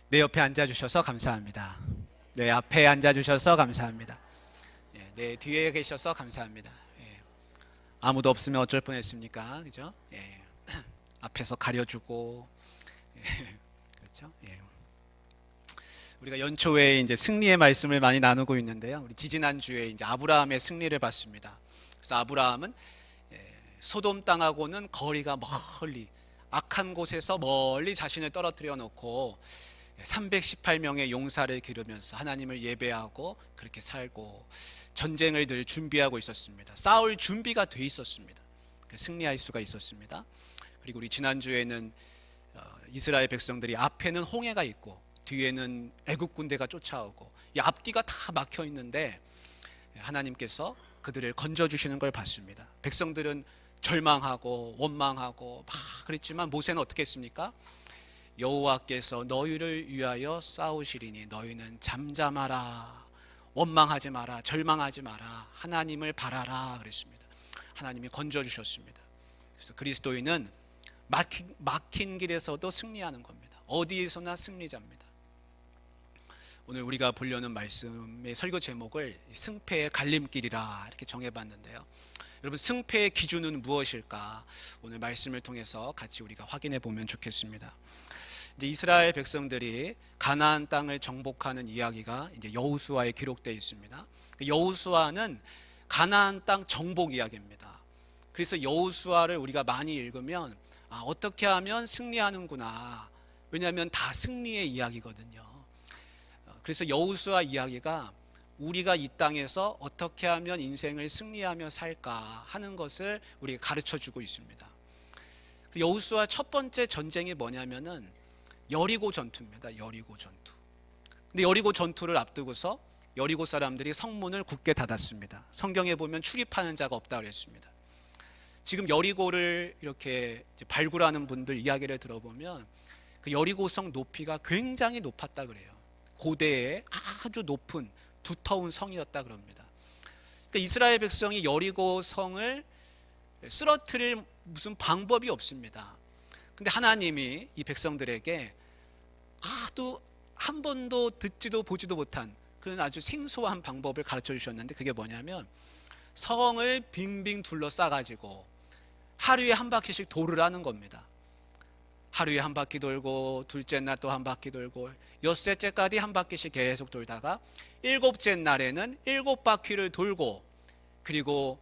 내 옆에 앉아주셔서 감사합니다. 내 앞에 앉아주셔서 감사합니다. 내 뒤에 계셔서 감사합니다. 아무도 없으면 어쩔 뻔했습니까? 그죠? 앞에서 가려주고, 그렇죠? 우리가 연초에 이제 승리의 말씀을 많이 나누고 있는데요. 우리 지지난 주에 이제 아브라함의 승리를 봤습니다. 그래서 아브라함은 소돔 땅하고는 거리가 멀리, 악한 곳에서 멀리 자신을 떨어뜨려 놓고 318명의 용사를 기르면서 하나님을 예배하고 그렇게 살고 전쟁을 늘 준비하고 있었습니다. 싸울 준비가 돼 있었습니다. 승리할 수가 있었습니다. 그리고 우리 지난주에는 이스라엘 백성들이 앞에는 홍해가 있고 뒤에는 애국 군대가 쫓아오고 이 앞뒤가 다 막혀 있는데 하나님께서 그들을 건져주시는 걸 봤습니다. 백성들은 절망하고 원망하고 막 그랬지만 모세는 어떻게 했습니까? 여호와께서 너희를 위하여 싸우시리니 너희는 잠잠하라, 원망하지 마라, 절망하지 마라, 하나님을 바라라 그랬습니다. 하나님이 건져주셨습니다. 그래서 그리스도인은 막힌 길에서도 승리하는 겁니다. 어디에서나 승리자입니다. 오늘 우리가 보려는 말씀의 설교 제목을 승패의 갈림길이라 이렇게 정해봤는데요. 여러분, 승패의 기준은 무엇일까? 오늘 말씀을 통해서 같이 우리가 확인해 보면 좋겠습니다. 이제 이스라엘 백성들이 가나안 땅을 정복하는 이야기가 이제 여호수아에 기록되어 있습니다. 여호수아는 가나안 땅 정복 이야기입니다. 그래서 여호수아를 우리가 많이 읽으면 어떻게 하면 승리하는구나. 왜냐하면 다 승리의 이야기거든요. 그래서 여호수아 이야기가 우리가 이 땅에서 어떻게 하면 인생을 승리하며 살까 하는 것을 우리가 가르쳐주고 있습니다. 여호수아 첫 번째 전쟁이 뭐냐면은 여리고 전투입니다. 여리고 전투. 근데 여리고 전투를 앞두고서 여리고 사람들이 성문을 굳게 닫았습니다. 성경에 보면 출입하는 자가 없다고 그랬습니다. 지금 여리고를 이렇게 발굴하는 분들 이야기를 들어보면 그 여리고성 높이가 굉장히 높았다 그래요. 고대의 아주 높은 두터운 성이었다 그럽니다. 그러니까 이스라엘 백성이 여리고 성을 쓰러뜨릴 무슨 방법이 없습니다. 근데 하나님이 이 백성들에게 아주 한 번도 듣지도 보지도 못한 그런 아주 생소한 방법을 가르쳐 주셨는데 그게 뭐냐면 성을 빙빙 둘러싸가지고 하루에 한 바퀴씩 도를 하는 겁니다. 하루에 한 바퀴 돌고 둘째 날 또 한 바퀴 돌고 엿새째까지 한 바퀴씩 계속 돌다가 일곱째 날에는 7바퀴를 돌고 그리고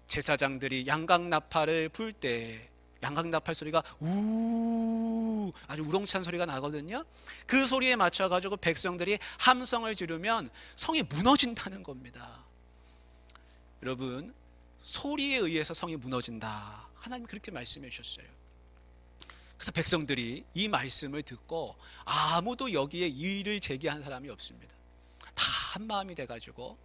제사장들이 양각나팔을 불 때 양각나팔 소리가 우 아주 우렁찬 소리가 나거든요. 그 소리에 맞춰가지고 백성들이 함성을 지르면 성이 무너진다는 겁니다. 여러분, 소리에 의해서 성이 무너진다. 하나님 그렇게 말씀해 주셨어요. 그래서 백성들이 이 말씀을 듣고 아무도 여기에 이의를 제기한 사람이 없습니다. 다 한마음이 돼가지고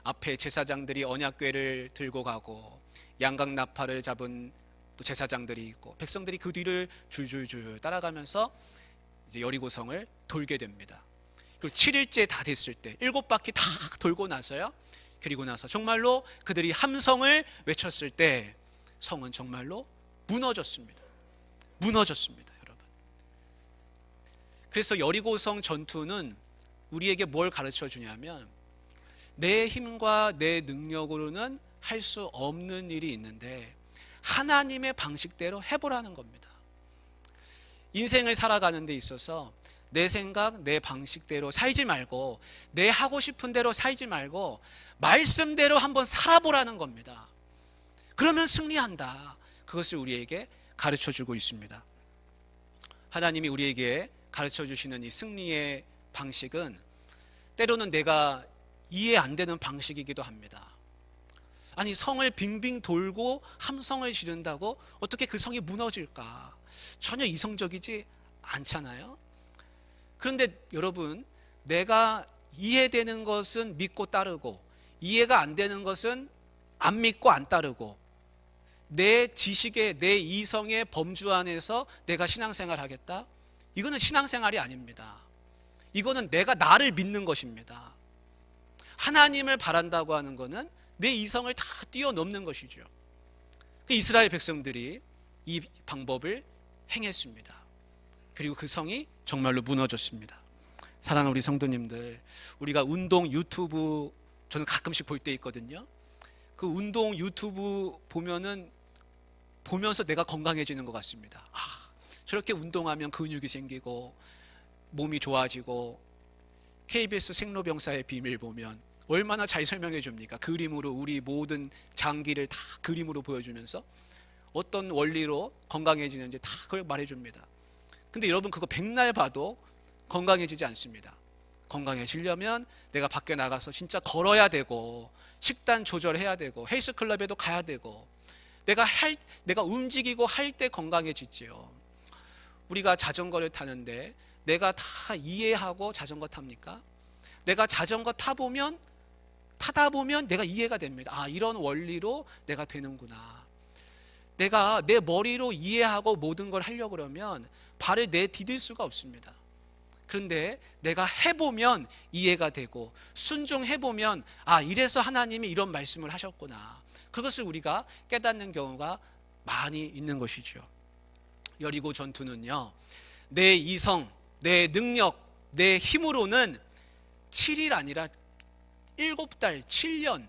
앞에 제사장들이 언약궤를 들고 가고 양각나팔을 잡은 또 제사장들이 있고 백성들이 그 뒤를 줄줄줄 따라가면서 이제 여리고성을 돌게 됩니다. 그리고 7일째 다 됐을 때 7바퀴 다 돌고 나서요. 그리고 나서 정말로 그들이 함성을 외쳤을 때 성은 정말로 무너졌습니다. 무너졌습니다, 여러분. 그래서 여리고성 전투는 우리에게 뭘 가르쳐 주냐면 내 힘과 내 능력으로는 할 수 없는 일이 있는데 하나님의 방식대로 해보라는 겁니다. 인생을 살아가는 데 있어서 내 생각, 내 방식대로 살지 말고 내 하고 싶은 대로 살지 말고 말씀대로 한번 살아보라는 겁니다. 그러면 승리한다. 그것을 우리에게 가르쳐주고 있습니다. 하나님이 우리에게 가르쳐주시는 이 승리의 방식은 때로는 내가 이해 안 되는 방식이기도 합니다. 아니, 성을 빙빙 돌고 함성을 지른다고 어떻게 그 성이 무너질까? 전혀 이성적이지 않잖아요. 그런데 여러분, 내가 이해되는 것은 믿고 따르고 이해가 안 되는 것은 안 믿고 안 따르고 내 지식의 내 이성의 범주 안에서 내가 신앙생활 하겠다? 이거는 신앙생활이 아닙니다. 이거는 내가 나를 믿는 것입니다. 하나님을 바란다고 하는 것은 내 이성을 다 뛰어넘는 것이죠. 이스라엘 백성들이 이 방법을 행했습니다. 그리고 그 성이 정말로 무너졌습니다. 사랑하는 우리 성도님들, 우리가 운동 유튜브 저는 가끔씩 볼 때 있거든요. 그 운동 유튜브 보면서 내가 건강해지는 것 같습니다. 저렇게 운동하면 근육이 생기고 몸이 좋아지고, KBS 생로병사의 비밀 보면 얼마나 잘 설명해 줍니까? 그림으로 우리 모든 장기를 다 그림으로 보여주면서 어떤 원리로 건강해지는지 다 그걸 말해줍니다. 근데 여러분, 그거 백날 봐도 건강해지지 않습니다. 건강해지려면 내가 밖에 나가서 진짜 걸어야 되고, 식단 조절해야 되고, 헬스클럽에도 가야 되고, 내가 움직이고 할 때 건강해지지요. 우리가 자전거를 타는데 내가 다 이해하고 자전거 탑니까? 내가 자전거 타다 보면 내가 이해가 됩니다. 이런 원리로 내가 되는구나. 내가 내 머리로 이해하고 모든 걸 하려고 그러면 발을 내디딜 수가 없습니다. 그런데 내가 해보면 이해가 되고, 순종해보면 이래서 하나님이 이런 말씀을 하셨구나, 그것을 우리가 깨닫는 경우가 많이 있는 것이죠. 여리고 전투는요, 내 이성, 내 능력, 내 힘으로는 7일 아니라 7달, 7년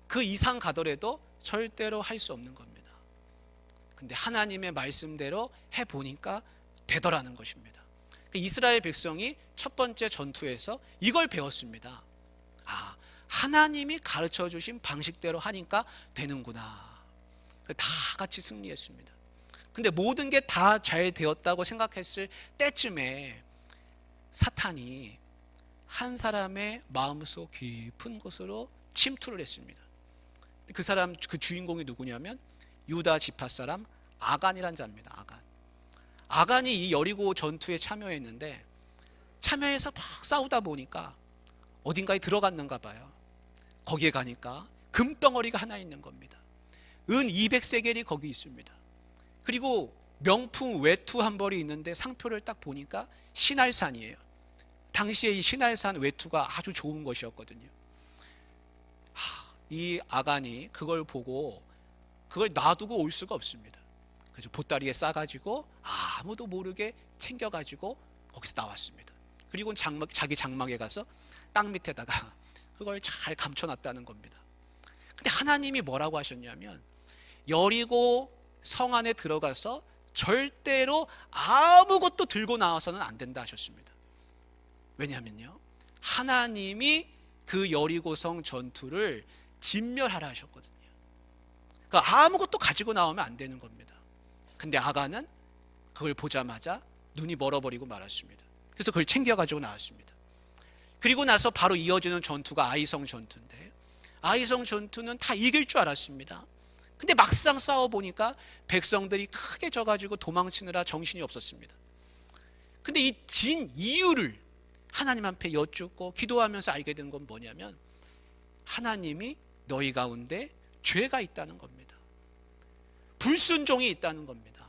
그 이상 가더라도 절대로 할 수 없는 겁니다. 근데 하나님의 말씀대로 해보니까 되더라는 것입니다. 이스라엘 백성이 첫 번째 전투에서 이걸 배웠습니다. 하나님이 가르쳐 주신 방식대로 하니까 되는구나. 다 같이 승리했습니다. 근데 모든 게 다 잘 되었다고 생각했을 때쯤에 사탄이 한 사람의 마음속 깊은 곳으로 침투를 했습니다. 그 주인공이 누구냐면 유다 지파 사람 아간이란 자입니다. 아간이 이 여리고 전투에 참여했는데, 참여해서 막 싸우다 보니까 어딘가에 들어갔는가 봐요. 거기에 가니까 금덩어리가 하나 있는 겁니다. 은 200세겔이 거기 있습니다. 그리고 명품 외투 한 벌이 있는데 상표를 딱 보니까 신할산이에요. 당시에 이 신할산 외투가 아주 좋은 것이었거든요. 이 아간이 그걸 보고 그걸 놔두고 올 수가 없습니다. 그래서 보따리에 싸가지고 아무도 모르게 챙겨가지고 거기서 나왔습니다. 그리고 자기 장막에 가서 땅 밑에다가 그걸 잘 감춰놨다는 겁니다. 근데 하나님이 뭐라고 하셨냐면, 여리고 성 안에 들어가서 절대로 아무것도 들고 나와서는 안 된다 하셨습니다. 왜냐하면요, 하나님이 그 여리고성 전투를 진멸하라 하셨거든요. 그러니까 아무것도 가지고 나오면 안 되는 겁니다. 근데 아간은 그걸 보자마자 눈이 멀어버리고 말았습니다. 그래서 그걸 챙겨가지고 나왔습니다. 그리고 나서 바로 이어지는 전투가 아이성 전투인데, 아이성 전투는 다 이길 줄 알았습니다. 근데 막상 싸워보니까 백성들이 크게 져가지고 도망치느라 정신이 없었습니다. 근데 이 진 이유를 하나님 앞에 여쭙고 기도하면서 알게 된 건 뭐냐면, 하나님이 너희 가운데 죄가 있다는 겁니다. 불순종이 있다는 겁니다.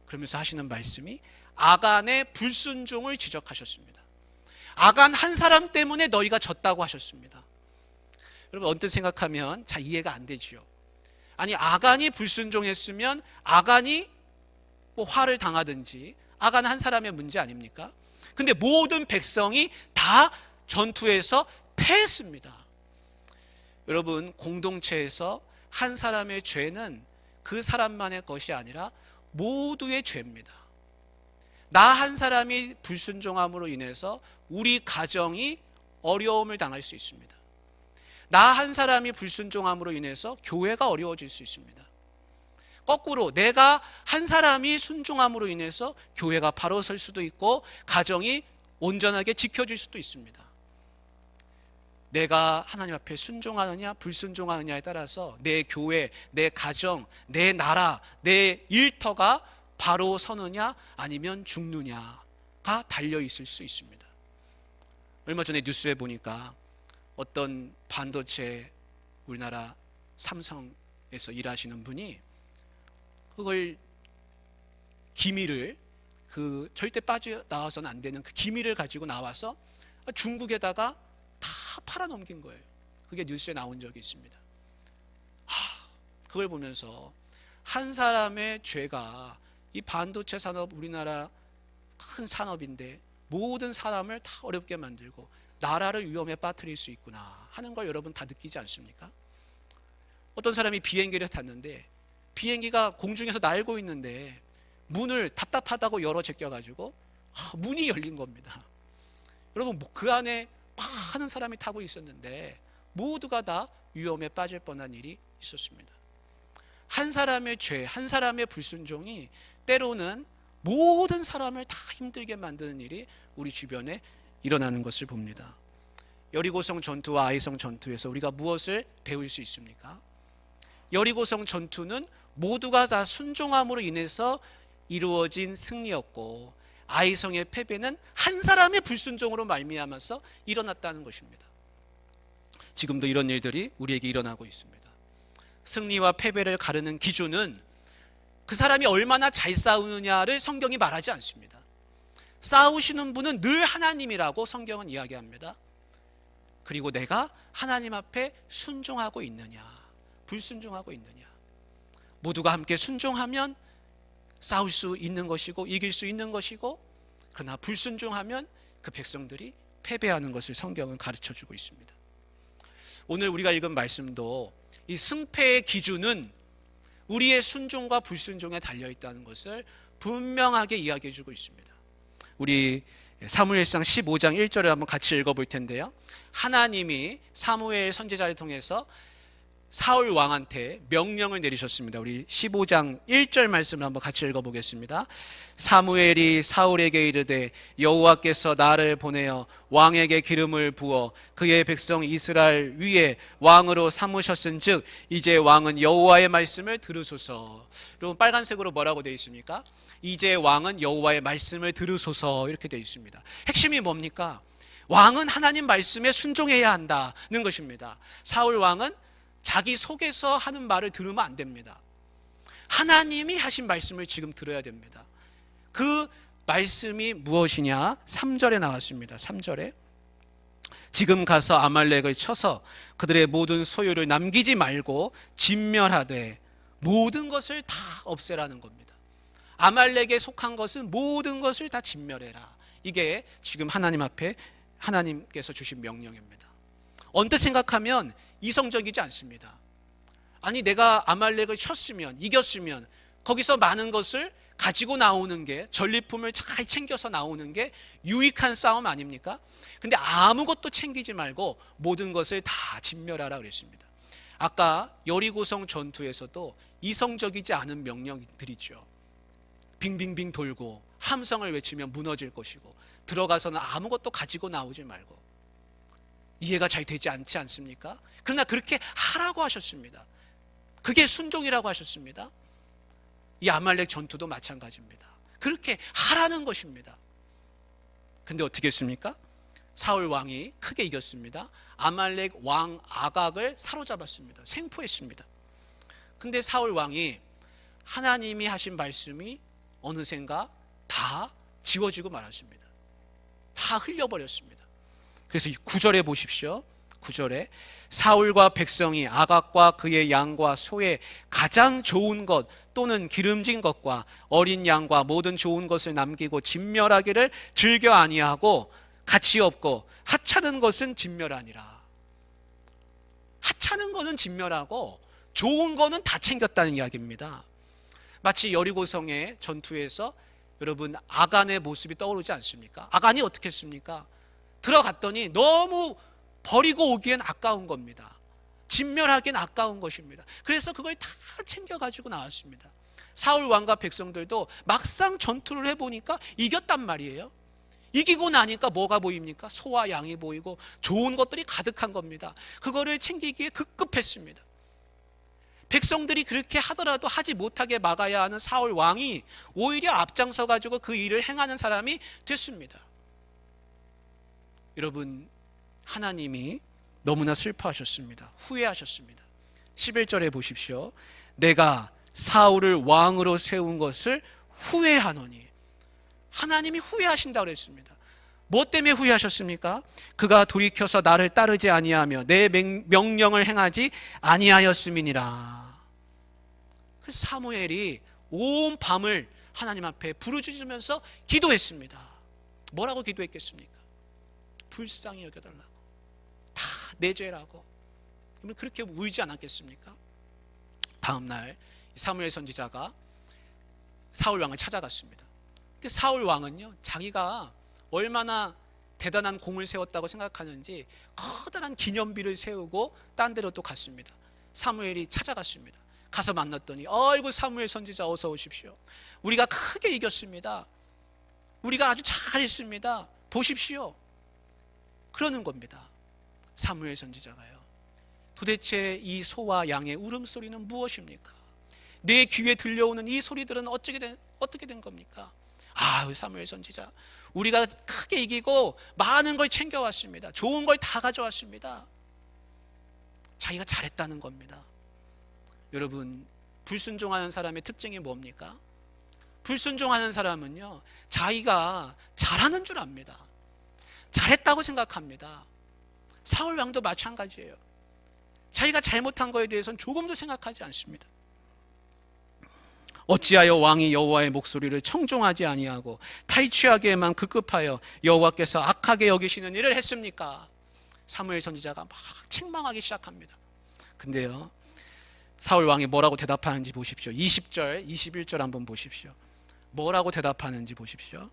그러면서 하시는 말씀이 아간의 불순종을 지적하셨습니다. 아간 한 사람 때문에 너희가 졌다고 하셨습니다. 여러분, 언뜻 생각하면 잘 이해가 안 되지요. 아니, 아간이 불순종했으면 아간이 화를 당하든지, 아간 한 사람의 문제 아닙니까? 근데 모든 백성이 다 전투에서 패했습니다. 여러분, 공동체에서 한 사람의 죄는 그 사람만의 것이 아니라 모두의 죄입니다. 나 한 사람이 불순종함으로 인해서 우리 가정이 어려움을 당할 수 있습니다. 나 한 사람이 불순종함으로 인해서 교회가 어려워질 수 있습니다. 거꾸로 내가 한 사람이 순종함으로 인해서 교회가 바로 설 수도 있고 가정이 온전하게 지켜질 수도 있습니다. 내가 하나님 앞에 순종하느냐 불순종하느냐에 따라서 내 교회, 내 가정, 내 나라, 내 일터가 바로 서느냐 아니면 죽느냐가 달려있을 수 있습니다. 얼마 전에 뉴스에 보니까 어떤 반도체 우리나라 삼성에서 일하시는 분이 그걸 기밀을, 그 절대 빠져나와서는 안 되는 그 기밀을 가지고 나와서 중국에다가 다 팔아넘긴 거예요. 그게 뉴스에 나온 적이 있습니다. 그걸 보면서 한 사람의 죄가, 이 반도체 산업 우리나라 큰 산업인데 모든 사람을 다 어렵게 만들고 나라를 위험에 빠뜨릴 수 있구나 하는 걸 여러분 다 느끼지 않습니까? 어떤 사람이 비행기를 탔는데 비행기가 공중에서 날고 있는데 문을 답답하다고 열어 제껴가지고 문이 열린 겁니다. 여러분 그 안에 많은 사람이 타고 있었는데 모두가 다 위험에 빠질 뻔한 일이 있었습니다. 한 사람의 죄, 한 사람의 불순종이 때로는 모든 사람을 다 힘들게 만드는 일이 우리 주변에 일어나는 것을 봅니다. 여리고성 전투와 아이성 전투에서 우리가 무엇을 배울 수 있습니까? 여리고성 전투는 모두가 다 순종함으로 인해서 이루어진 승리였고, 아이성의 패배는 한 사람의 불순종으로 말미암아서 일어났다는 것입니다. 지금도 이런 일들이 우리에게 일어나고 있습니다. 승리와 패배를 가르는 기준은 그 사람이 얼마나 잘 싸우느냐를 성경이 말하지 않습니다. 싸우시는 분은 늘 하나님이라고 성경은 이야기합니다. 그리고 내가 하나님 앞에 순종하고 있느냐, 불순종하고 있느냐. 모두가 함께 순종하면 싸울 수 있는 것이고 이길 수 있는 것이고, 그러나 불순종하면 그 백성들이 패배하는 것을 성경은 가르쳐주고 있습니다. 오늘 우리가 읽은 말씀도 이 승패의 기준은 우리의 순종과 불순종에 달려있다는 것을 분명하게 이야기해주고 있습니다. 우리 사무엘상 15장 1절을 한번 같이 읽어볼 텐데요, 하나님이 사무엘 선지자를 통해서 사울 왕한테 명령을 내리셨습니다. 우리 15장 1절 말씀을 한번 같이 읽어보겠습니다. 사무엘이 사울에게 이르되 여호와께서 나를 보내어 왕에게 기름을 부어 그의 백성 이스라엘 위에 왕으로 삼으셨은즉 이제 왕은 여호와의 말씀을 들으소서. 여러분 빨간색으로 뭐라고 되어 있습니까? 이제 왕은 여호와의 말씀을 들으소서, 이렇게 되어 있습니다. 핵심이 뭡니까? 왕은 하나님 말씀에 순종해야 한다는 것입니다. 사울 왕은 자기 속에서 하는 말을 들으면 안 됩니다. 하나님이 하신 말씀을 지금 들어야 됩니다. 그 말씀이 무엇이냐? 3절에 나왔습니다. 3절에 지금 가서 아말렉을 쳐서 그들의 모든 소유를 남기지 말고 진멸하되 모든 것을 다 없애라는 겁니다. 아말렉에 속한 것은 모든 것을 다 진멸해라. 이게 지금 하나님 앞에 하나님께서 주신 명령입니다. 언뜻 생각하면 이성적이지 않습니다. 아니 내가 아말렉을 쳤으면, 이겼으면 거기서 많은 것을 가지고 나오는 게, 전리품을 잘 챙겨서 나오는 게 유익한 싸움 아닙니까? 근데 아무것도 챙기지 말고 모든 것을 다 진멸하라 그랬습니다. 아까 여리고성 전투에서도 이성적이지 않은 명령들이죠. 빙빙빙 돌고 함성을 외치면 무너질 것이고, 들어가서는 아무것도 가지고 나오지 말고. 이해가 잘 되지 않지 않습니까? 그러나 그렇게 하라고 하셨습니다. 그게 순종이라고 하셨습니다. 이 아말렉 전투도 마찬가지입니다. 그렇게 하라는 것입니다. 근데 어떻게 했습니까? 사울 왕이 크게 이겼습니다. 아말렉 왕 아각을 사로잡았습니다. 생포했습니다. 근데 사울 왕이 하나님이 하신 말씀이 어느샌가 다 지워지고 말았습니다. 다 흘려버렸습니다. 그래서 9절에 보십시오. 9절에 사울과 백성이 아각과 그의 양과 소의 가장 좋은 것 또는 기름진 것과 어린 양과 모든 좋은 것을 남기고 진멸하기를 즐겨 아니하고 가치 없고 하찮은 것은 진멸하니라. 하찮은 것은 진멸하고 좋은 것은 다 챙겼다는 이야기입니다. 마치 여리고성의 전투에서 여러분 아간의 모습이 떠오르지 않습니까? 아간이 어떻게 했습니까? 들어갔더니 너무 버리고 오기엔 아까운 겁니다. 진멸하기엔 아까운 것입니다. 그래서 그걸 다 챙겨가지고 나왔습니다. 사울 왕과 백성들도 막상 전투를 해보니까 이겼단 말이에요. 이기고 나니까 뭐가 보입니까? 소와 양이 보이고 좋은 것들이 가득한 겁니다. 그거를 챙기기에 급급했습니다. 백성들이 그렇게 하더라도 하지 못하게 막아야 하는 사울 왕이 오히려 앞장서 가지고 그 일을 행하는 사람이 됐습니다. 여러분, 하나님이 너무나 슬퍼하셨습니다. 후회하셨습니다. 11절에 보십시오. 내가 사울을 왕으로 세운 것을 후회하노니. 하나님이 후회하신다고 그랬습니다. 뭐 때문에 후회하셨습니까? 그가 돌이켜서 나를 따르지 아니하며 내 명령을 행하지 아니하였음이니라. 그래서 사무엘이 온 밤을 하나님 앞에 부르짖으면서 기도했습니다. 뭐라고 기도했겠습니까? 불쌍히 여겨달라고, 다 내 죄라고. 그러면 그렇게 울지 않았겠습니까? 다음날 사무엘 선지자가 사울 왕을 찾아갔습니다. 근데 사울 왕은요, 자기가 얼마나 대단한 공을 세웠다고 생각하는지 커다란 기념비를 세우고 딴 데로 또 갔습니다. 사무엘이 찾아갔습니다. 가서 만났더니, 아이고 사무엘 선지자 어서 오십시오. 우리가 크게 이겼습니다. 우리가 아주 잘했습니다. 보십시오. 그러는 겁니다. 사무엘 선지자가요, 도대체 이 소와 양의 울음소리는 무엇입니까? 내 귀에 들려오는 이 소리들은 어떻게 된 겁니까? 아, 사무엘 선지자, 우리가 크게 이기고 많은 걸 챙겨왔습니다. 좋은 걸 다 가져왔습니다. 자기가 잘했다는 겁니다. 여러분, 불순종하는 사람의 특징이 뭡니까? 불순종하는 사람은요, 자기가 잘하는 줄 압니다. 잘했다고 생각합니다. 사울 왕도 마찬가지예요. 자기가 잘못한 거에 대해서는 조금도 생각하지 않습니다. 어찌하여 왕이 여호와의 목소리를 청종하지 아니하고 탈취하기에만 급급하여 여호와께서 악하게 여기시는 일을 했습니까? 사무엘 선지자가 막 책망하기 시작합니다. 근데요, 사울 왕이 뭐라고 대답하는지 보십시오. 20절, 21절 한번 보십시오. 뭐라고 대답하는지 보십시오.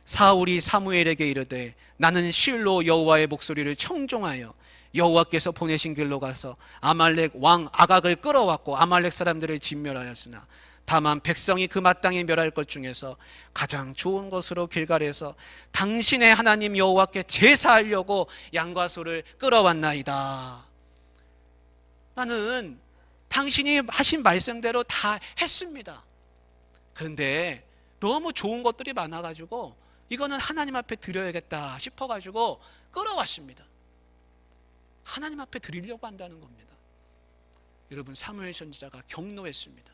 사울이 사무엘에게 이르되 나는 실로 여호와의 목소리를 청종하여 여호와께서 보내신 길로 가서 아말렉 왕 아각을 끌어왔고 아말렉 사람들을 진멸하였으나 다만 백성이 그 마땅히 멸할 것 중에서 가장 좋은 것으로 길갈에서 당신의 하나님 여호와께 제사하려고 양과 소를 끌어왔나이다. 나는 당신이 하신 말씀대로 다 했습니다. 그런데 너무 좋은 것들이 많아가지고 이거는 하나님 앞에 드려야겠다 싶어가지고 끌어왔습니다. 하나님 앞에 드리려고 한다는 겁니다. 여러분, 사무엘 선지자가 경노했습니다.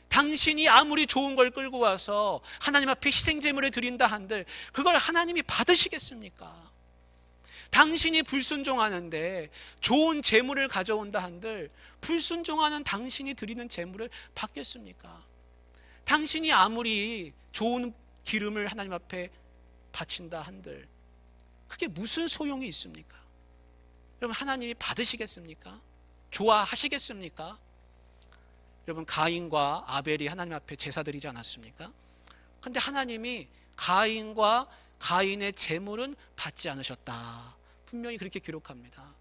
당신이 아무리 좋은 걸 끌고 와서 하나님 앞에 희생제물을 드린다 한들 그걸 하나님이 받으시겠습니까? 당신이 불순종하는데 좋은 제물을 가져온다 한들 불순종하는 당신이 드리는 제물을 받겠습니까? 당신이 아무리 좋은 기름을 하나님 앞에 바친다 한들 그게 무슨 소용이 있습니까? 여러분, 하나님이 받으시겠습니까? 좋아하시겠습니까? 여러분, 가인과 아벨이 하나님 앞에 제사 드리지 않았습니까? 그런데 하나님이 가인과 가인의 제물은 받지 않으셨다. 분명히 그렇게 기록합니다.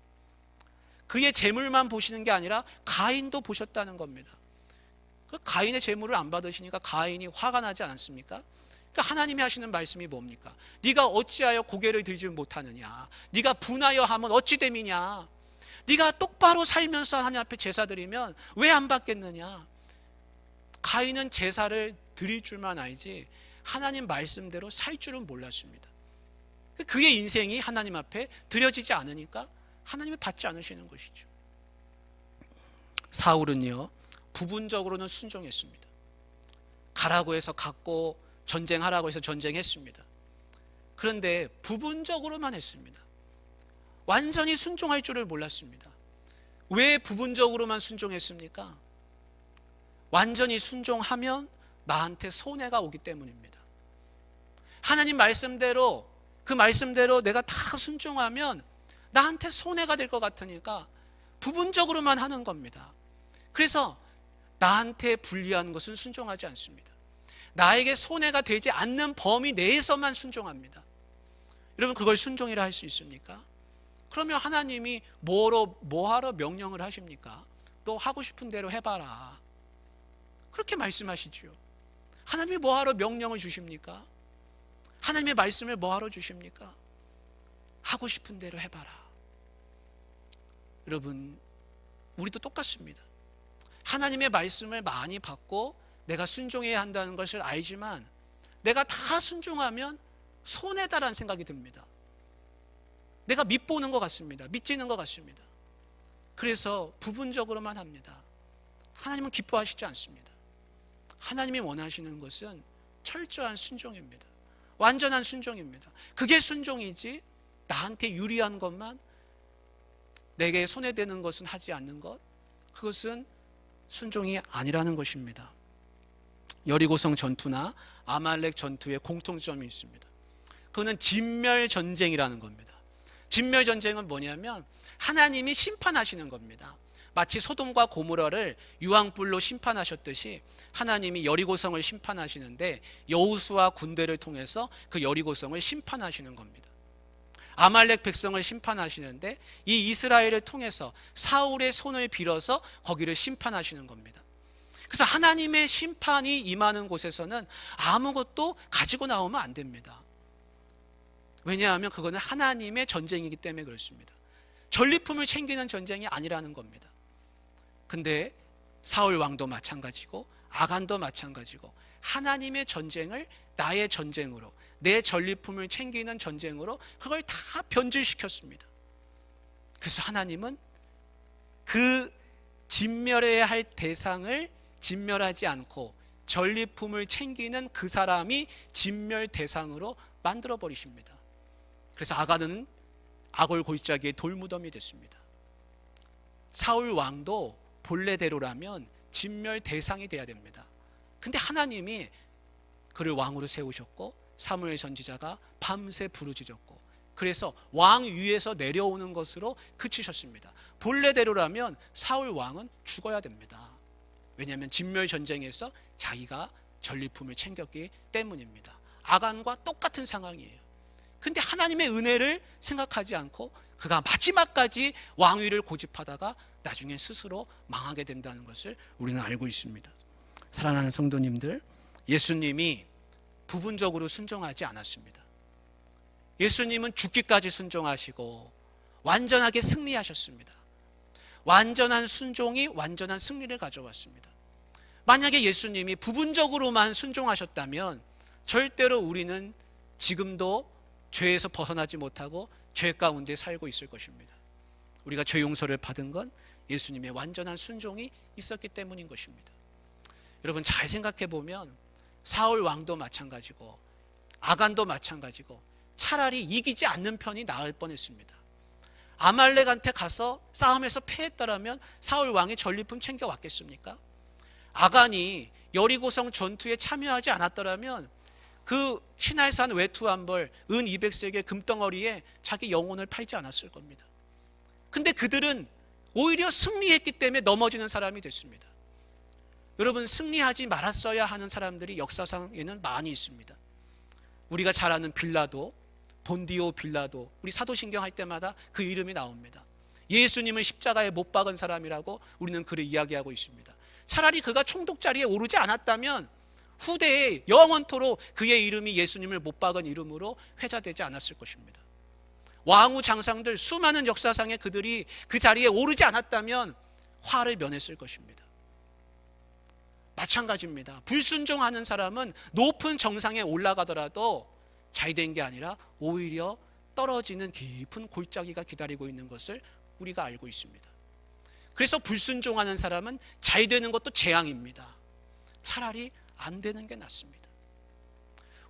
그의 제물만 보시는 게 아니라 가인도 보셨다는 겁니다. 가인의 제물을 안 받으시니까 가인이 화가 나지 않았습니까? 그러니까 하나님이 하시는 말씀이 뭡니까? 네가 어찌하여 고개를 들지 못하느냐? 네가 분하여 하면 어찌 됨이냐? 네가 똑바로 살면서 하나님 앞에 제사 드리면 왜 안 받겠느냐? 가인은 제사를 드릴 줄만 알지 하나님 말씀대로 살 줄은 몰랐습니다. 그의 인생이 하나님 앞에 드려지지 않으니까 하나님이 받지 않으시는 것이죠. 사울은요, 부분적으로는 순종했습니다. 가라고 해서 갔고 전쟁하라고 해서 전쟁했습니다. 그런데 부분적으로만 했습니다. 완전히 순종할 줄을 몰랐습니다. 왜 부분적으로만 순종했습니까? 완전히 순종하면 나한테 손해가 오기 때문입니다. 하나님 말씀대로, 그 말씀대로 내가 다 순종하면 나한테 손해가 될 것 같으니까 부분적으로만 하는 겁니다. 그래서 나한테 불리한 것은 순종하지 않습니다. 나에게 손해가 되지 않는 범위 내에서만 순종합니다. 여러분, 그걸 순종이라 할 수 있습니까? 그러면 하나님이 뭐하러 명령을 하십니까? 너 하고 싶은 대로 해봐라. 그렇게 말씀하시죠. 하나님이 뭐하러 명령을 주십니까? 하나님의 말씀을 뭐하러 주십니까? 하고 싶은 대로 해봐라. 여러분, 우리도 똑같습니다. 하나님의 말씀을 많이 받고 내가 순종해야 한다는 것을 알지만 내가 다 순종하면 손해다라는 생각이 듭니다. 내가 밑보는 것 같습니다. 밑지는 것 같습니다. 그래서 부분적으로만 합니다. 하나님은 기뻐하시지 않습니다. 하나님이 원하시는 것은 철저한 순종입니다. 완전한 순종입니다. 그게 순종이지 나한테 유리한 것만, 내게 손해되는 것은 하지 않는 것, 그것은 순종이 아니라는 것입니다. 여리고성 전투나 아말렉 전투에 공통점이 있습니다. 그거는 진멸 전쟁이라는 겁니다. 진멸 전쟁은 뭐냐면 하나님이 심판하시는 겁니다. 마치 소돔과 고모라를 유황불로 심판하셨듯이 하나님이 여리고성을 심판하시는데 여호수아 군대를 통해서 그 여리고성을 심판하시는 겁니다. 아말렉 백성을 심판하시는데 이 이스라엘을 통해서 사울의 손을 빌어서 거기를 심판하시는 겁니다. 그래서 하나님의 심판이 임하는 곳에서는 아무것도 가지고 나오면 안 됩니다. 왜냐하면 그거는 하나님의 전쟁이기 때문에 그렇습니다. 전리품을 챙기는 전쟁이 아니라는 겁니다. 근데 사울 왕도 마찬가지고 아간도 마찬가지고 하나님의 전쟁을 나의 전쟁으로, 내 전리품을 챙기는 전쟁으로 그걸 다 변질시켰습니다. 그래서 하나님은 그 진멸해야 할 대상을 진멸하지 않고 전리품을 챙기는 그 사람이 진멸 대상으로 만들어 버리십니다. 그래서 아간은 아골 골짜기의 돌무덤이 됐습니다. 사울 왕도 본래대로라면 진멸 대상이 돼야 됩니다. 근데 하나님이 그를 왕으로 세우셨고 사무엘 선지자가 밤새 부르짖었고 그래서 왕 위에서 내려오는 것으로 그치셨습니다. 본래대로라면 사울 왕은 죽어야 됩니다. 왜냐하면 진멸 전쟁에서 자기가 전리품을 챙겼기 때문입니다. 아간과 똑같은 상황이에요. 근데 하나님의 은혜를 생각하지 않고 그가 마지막까지 왕위를 고집하다가 나중에 스스로 망하게 된다는 것을 우리는 알고 있습니다. 사랑하는 성도님들, 예수님이 부분적으로 순종하지 않았습니다. 예수님은 죽기까지 순종하시고 완전하게 승리하셨습니다. 완전한 순종이 완전한 승리를 가져왔습니다. 만약에 예수님이 부분적으로만 순종하셨다면 절대로 우리는 지금도 죄에서 벗어나지 못하고 죄 가운데 살고 있을 것입니다. 우리가 죄 용서를 받은 건 예수님의 완전한 순종이 있었기 때문인 것입니다. 여러분 잘 생각해 보면 사울 왕도 마찬가지고 아간도 마찬가지고 차라리 이기지 않는 편이 나을 뻔했습니다. 아말렉한테 가서 싸움에서 패했더라면 사울 왕이 전리품 챙겨왔겠습니까? 아간이 여리고성 전투에 참여하지 않았더라면 그 신할산 외투 한 벌, 은 200세겔 금덩어리에 자기 영혼을 팔지 않았을 겁니다. 근데 그들은 오히려 승리했기 때문에 넘어지는 사람이 됐습니다. 여러분 승리하지 말았어야 하는 사람들이 역사상에는 많이 있습니다. 우리가 잘 아는 빌라도, 본디오 빌라도, 우리 사도신경 할 때마다 그 이름이 나옵니다. 예수님을 십자가에 못 박은 사람이라고 우리는 그를 이야기하고 있습니다. 차라리 그가 총독자리에 오르지 않았다면 후대에 영원토록 그의 이름이 예수님을 못 박은 이름으로 회자되지 않았을 것입니다. 왕후 장상들 수많은 역사상에 그들이 그 자리에 오르지 않았다면 화를 면했을 것입니다. 마찬가지입니다. 불순종하는 사람은 높은 정상에 올라가더라도 잘된 게 아니라 오히려 떨어지는 깊은 골짜기가 기다리고 있는 것을 우리가 알고 있습니다. 그래서 불순종하는 사람은 잘 되는 것도 재앙입니다. 차라리 안 되는 게 낫습니다.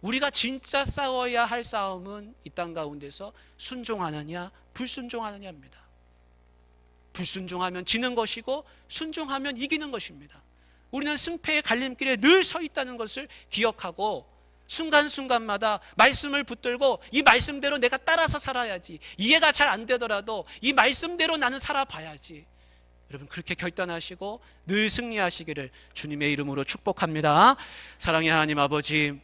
우리가 진짜 싸워야 할 싸움은 이 땅 가운데서 순종하느냐 불순종하느냐입니다. 불순종하면 지는 것이고 순종하면 이기는 것입니다. 우리는 승패의 갈림길에 늘 서 있다는 것을 기억하고 순간순간마다 말씀을 붙들고 이 말씀대로 내가 따라서 살아야지, 이해가 잘 안 되더라도 이 말씀대로 나는 살아봐야지, 여러분 그렇게 결단하시고 늘 승리하시기를 주님의 이름으로 축복합니다. 사랑의 하나님 아버지,